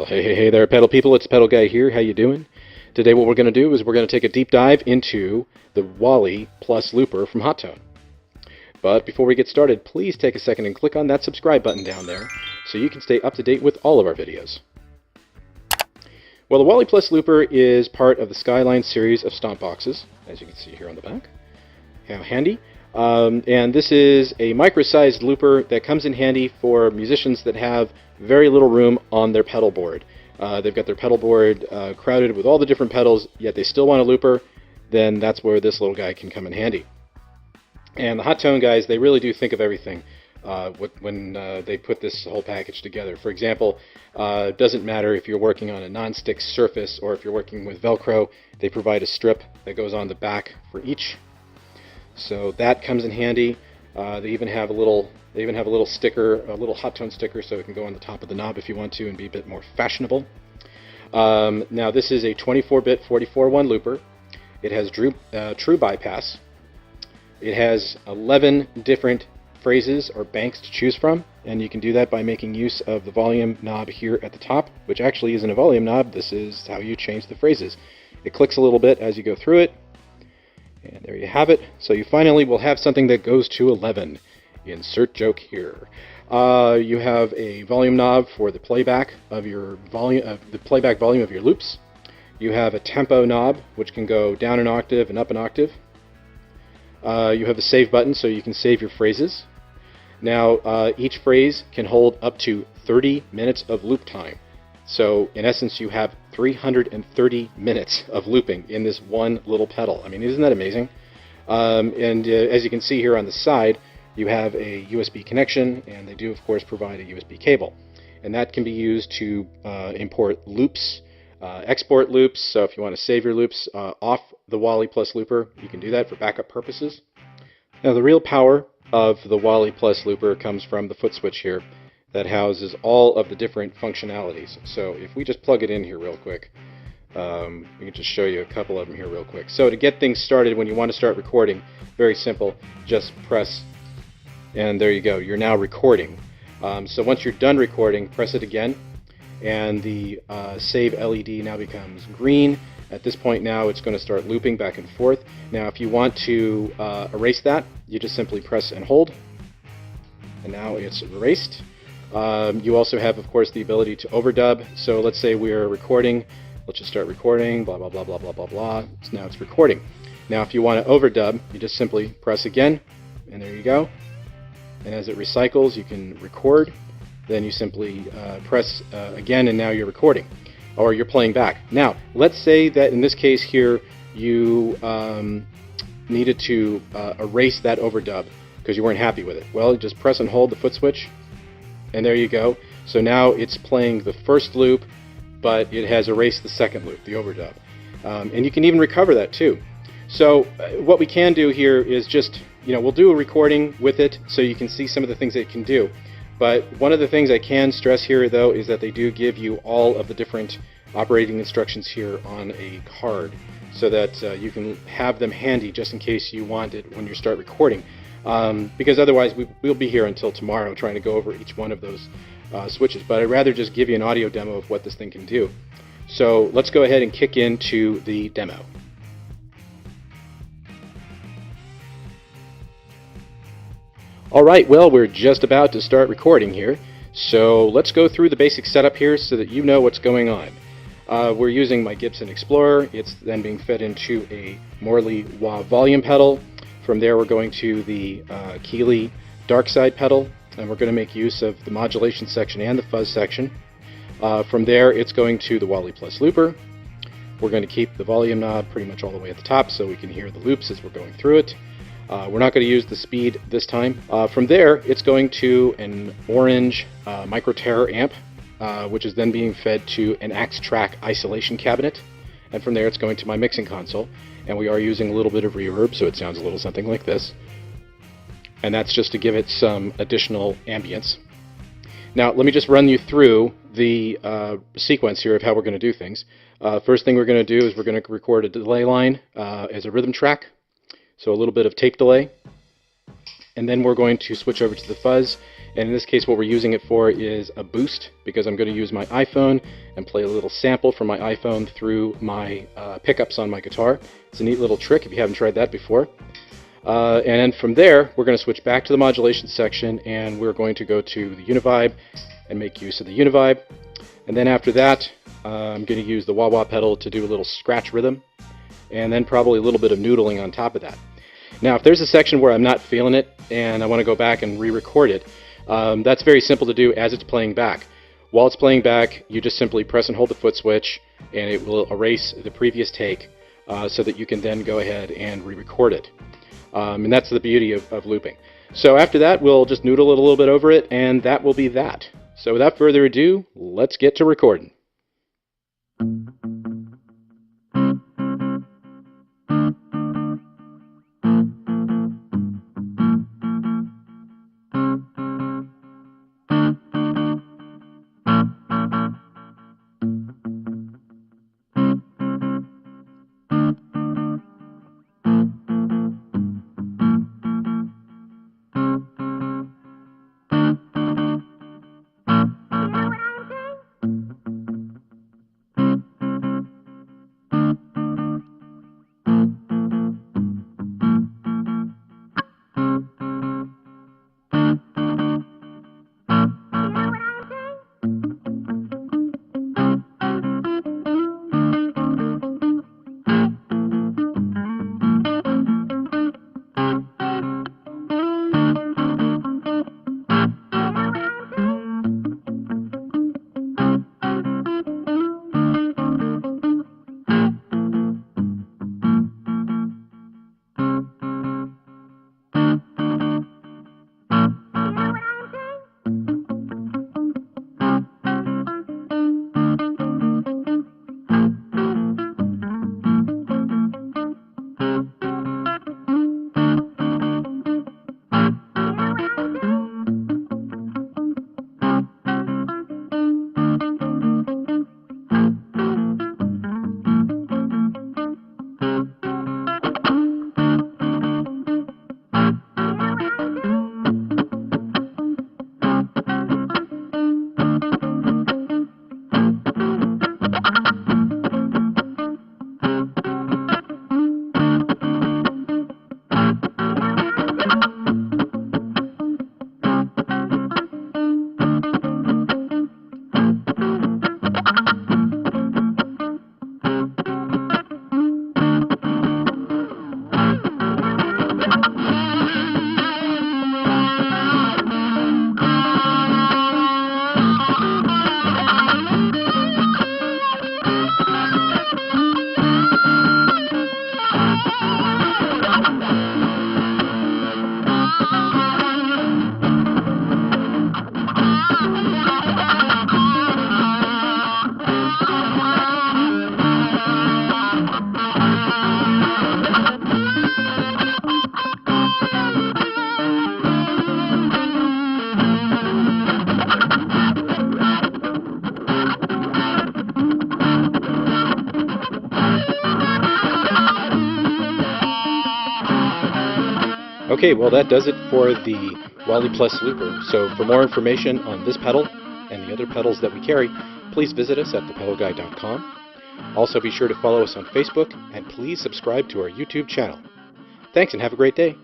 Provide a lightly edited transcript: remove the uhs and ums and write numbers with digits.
Hey there, pedal people. It's Pedal Guy here. How you doing? Today what we're going to do is we're going to take a deep dive into the Wally plus Looper from Hotone. But before we get started, please take a second and click on that subscribe button down there so you can stay up to date with all of our videos. Well, the Wally plus Looper is part of the Skyline series of stomp boxes, as you can see here on the back. How handy. And this is a micro-sized looper that comes in handy for musicians that have very little room on their pedal board. They've got their pedal board crowded with all the different pedals, yet they still want a looper. Then that's where this little guy can come in handy. And the Hotone guys, they really do think of everything when they put this whole package together. For example, it doesn't matter if you're working on a non-stick surface or if you're working with Velcro, they provide a strip that goes on the back for each. So that comes in handy. They even have a little sticker, a little Hotone sticker, so it can go on the top of the knob if you want to and be a bit more fashionable. Now this is a 24-bit 44-1 looper. It has true bypass. It has 11 different phrases or banks to choose from, and you can do that by making use of the volume knob here at the top, which actually isn't a volume knob. This is how you change the phrases. It clicks a little bit as you go through it. And there you have it. So you finally will have something that goes to 11. Insert joke here. You have a volume knob for the playback of your volume, the playback volume of your loops. You have a tempo knob, which can go down an octave and up an octave. You have a save button, so you can save your phrases. Now, each phrase can hold up to 30 minutes of loop time. So, in essence, you have 330 minutes of looping in this one little pedal. I mean, isn't that amazing? As you can see here on the side, you have a USB connection, and they do, of course, provide a USB cable. And that can be used to import loops, export loops. So if you want to save your loops off the Wally plus Looper, you can do that for backup purposes. Now, the real power of the Wally plus Looper comes from the Footswitch here, that houses all of the different functionalities. So if we just plug it in here real quick, we can just show you a couple of them here real quick. So to get things started, when you want to start recording, very simple, just press, and there you go, you're now recording. So once you're done recording, press it again, and the save LED now becomes green. At this point now, it's going to start looping back and forth. Now if you want to erase that, you just simply press and hold, and now it's erased. You also have, of course, the ability to overdub. So let's say we're recording. Let's just start recording, blah, blah, blah, blah, blah, blah, blah. So now it's recording. Now, if you want to overdub, you just simply press again, and there you go. And as it recycles, you can record. Then you simply press again, and now you're recording, or you're playing back. Now, let's say that in this case here, you needed to erase that overdub because you weren't happy with it. Well, you just press and hold the foot switch. And there you go. So now it's playing the first loop, but it has erased the second loop, the overdub. And you can even recover that too. So what we can do here is just, we'll do a recording with it so you can see some of the things that it can do. But one of the things I can stress here, though, is that they do give you all of the different operating instructions here on a card so that you can have them handy just in case you want it when you start recording. Because otherwise we'll be here until tomorrow trying to go over each one of those switches. But I'd rather just give you an audio demo of what this thing can do. So let's go ahead and kick into the demo. Alright, well, we're just about to start recording here. So let's go through the basic setup here so that you know what's going on. We're using my Gibson Explorer. It's then being fed into a Morley Wah volume pedal. From there, we're going to the Keeley dark side pedal, and we're going to make use of the modulation section and the fuzz section. From there, it's going to the Wally plus Looper. We're going to keep the volume knob pretty much all the way at the top so we can hear the loops as we're going through it. We're not going to use the speed this time. From there, it's going to an orange Micro Terror amp, which is then being fed to an Axe Track isolation cabinet. And from there, it's going to my mixing console. And we are using a little bit of reverb, so it sounds a little something like this. And that's just to give it some additional ambience. Now, let me just run you through the sequence here of how we're going to do things. First thing we're going to do is we're going to record a delay line as a rhythm track. So a little bit of tape delay. And then we're going to switch over to the fuzz. And in this case, what we're using it for is a boost, because I'm going to use my iPhone and play a little sample from my iPhone through my pickups on my guitar. It's a neat little trick if you haven't tried that before. And then from there, we're going to switch back to the modulation section, and we're going to go to the Univibe and make use of the Univibe. And then after that, I'm going to use the wah-wah pedal to do a little scratch rhythm, and then probably a little bit of noodling on top of that. Now, if there's a section where I'm not feeling it and I want to go back and re-record it, that's very simple to do as it's playing back. While it's playing back, you just simply press and hold the foot switch, and it will erase the previous take so that you can then go ahead and re-record it. And that's the beauty of looping. So after that, we'll just noodle it a little bit over it, and that will be that. So without further ado, let's get to recording. Okay, well that does it for the Wally Plus Looper. So for more information on this pedal and the other pedals that we carry, please visit us at ThePedalGuy.com. Also be sure to follow us on Facebook, and please subscribe to our YouTube channel. Thanks and have a great day.